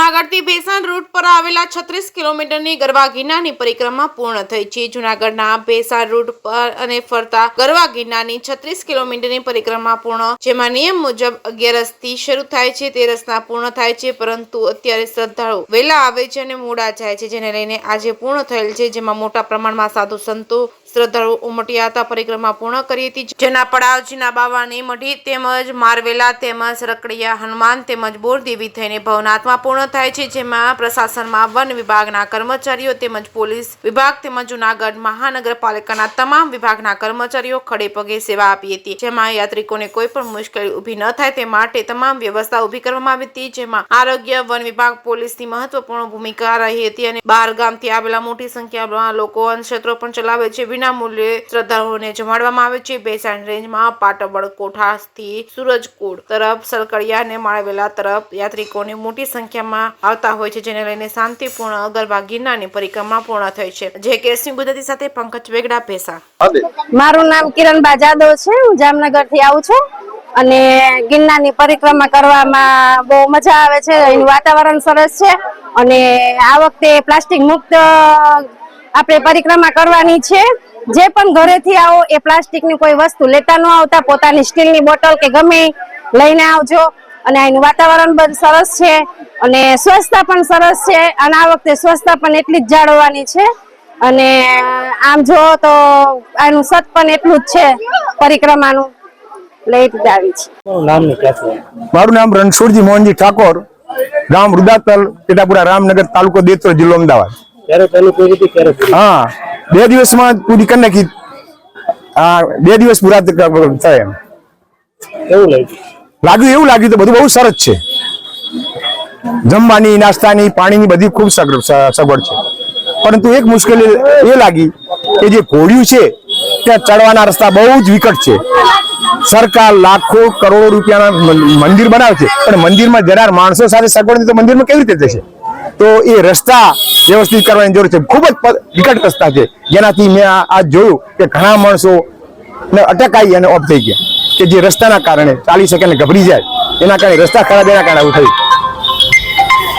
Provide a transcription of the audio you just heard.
જૂનાગઢથી Bhesan route પર આવેલા 36 કિલોમીટરની ગરવા ગિરનારની પરિક્રમા પૂર્ણ થઈ છે। જૂનાગઢના ભેસાણ રૂટ પર અને ફરતા ગરવા ગિરનારની 36 કિલોમીટરની પરિક્રમા પૂર્ણ, જેમાં નિયમ મુજબ 11 થી શરૂ થાય છે, 13 પૂર્ણ થાય છે, પરંતુ અત્યારે શ્રદ્ધાળુ વહેલા આવે છે અને મોડા જાય છે, જેને લઈને આજે પૂર્ણ થયેલ છે, જેમાં મોટા પ્રમાણમાં સાધુ સંતો શ્રદ્ધાળુ ઉમટ્યા હતા। પરિક્રમા પૂર્ણ કરી હતી, જેના પડાવ જીના બાવાની મઢી તેમજ મારવેલા તેમજ રકડિયા હનુમાન તેમજ બોરદેવી થઈને ભવનાથમાં પૂર્ણ થાય છે, જેમાં પ્રશાસનમાં વન વિભાગના કર્મચારીઓ તેમજ પોલીસ વિભાગ તેમજ જૂનાગઢ મહાનગરપાલિકાના તમામ વિભાગના કર્મચારીઓ ખડે પગે સેવા આપી હતી, જેમાં યાત્રિકોને કોઈ પણ મુશ્કેલી ઊભી ન થાય તે માટે તમામ વ્યવસ્થા ઊભી કરવામાં આવી હતી, જેમાં આરોગ્ય, વન વિભાગ, પોલીસની મહત્વપૂર્ણ ભૂમિકા રહી હતી અને બહાર ગામથી આવેલા મોટી સંખ્યામાં લોકો અન્નક્ષેત્રો પણ ચલાવે છે। વિના મૂલ્યે શ્રદ્ધાળુઓને જમાડવામાં આવે છે। ભેસાણ રેન્જમાં પાટવડ કોઠાથી સૂરજકોટ તરફ, સલકડિયા અને માળવેલા તરફ યાત્રિકોને મોટી સંખ્યામાં આવતા હોય છે, જેને લઈને શાંતિપૂર્ણ ગરવા ગિરનારની પરિક્રમા પૂર્ણ થઈ છે। જે કેસની ગુજરાતી સાથે પંકજ વેગડા, ભેસાણ। મારું નામ કિરણબા જાદવ છે, હું જામનગરથી આવું છું અને ગિરનારની પરિક્રમા કરવામાં બહુ મજા આવે છે। એનું વાતાવરણ સરસ છે અને આ વખતે પ્લાસ્ટિક મુક્ત આપણે પરિક્રમા કરવાની છે। જે પણ ઘરેથી આવો એ પ્લાસ્ટિકની કોઈ વસ્તુ લેતા ન આવતા, પોતાની સ્ટીલની બોટલ કે ગમે લઈને આવજો અને એનું વાતાવરણ પણ સરસ છે અને સ્વચ્છતા પણ સરસ છે અને આ વખતે સ્વચ્છતા પણ એટલી જ જાળવવાની છે અને આમ જો તો આનું સત પણ એટલું જ છે પરિક્રમાનું લઈ આવી છે। મારું નામ રણછોડજી મોહનજી ઠાકોર, ગામ રુદાતલ, પેટાપુરા, રામનગર, તાલુકો દેત્ર, જિલ્લો અમદાવાદ। हाँ 2 દિવસ में पूरी कर नाखी। 2 દિવસ पूरा થાય એમ એવું લાગ્યું તો બધું બહુ સરસ છે। જમવાની, નાસ્તાની, પાણીની બધી ખૂબ સગવડ છે, પરંતુ એક મુશ્કેલી એ લાગી કે જે ઘોડિયું છે ત્યાં ચડવાના રસ્તા બહુ જ વિકટ છે। સરકાર લાખો કરોડો રૂપિયાના મંદિર બનાવે છે, પણ મંદિરમાં જરા માણસો સાથે સગવડ તો મંદિરમાં કેવી રીતે થશે? તો એ રસ્તા વ્યવસ્થિત કરવાની જરૂર છે। ખૂબ જ વિકટ રસ્તા છે, જેનાથી મેં આ જોયું કે ઘણા માણસો અટકાઈ અને ઓફ થઈ ગયા કે જે રસ્તાના કારણે ચાલી શકે અને ગભરી જાય, એના કારણે રસ્તા ખરાબ, એના કારણે આવું થયું।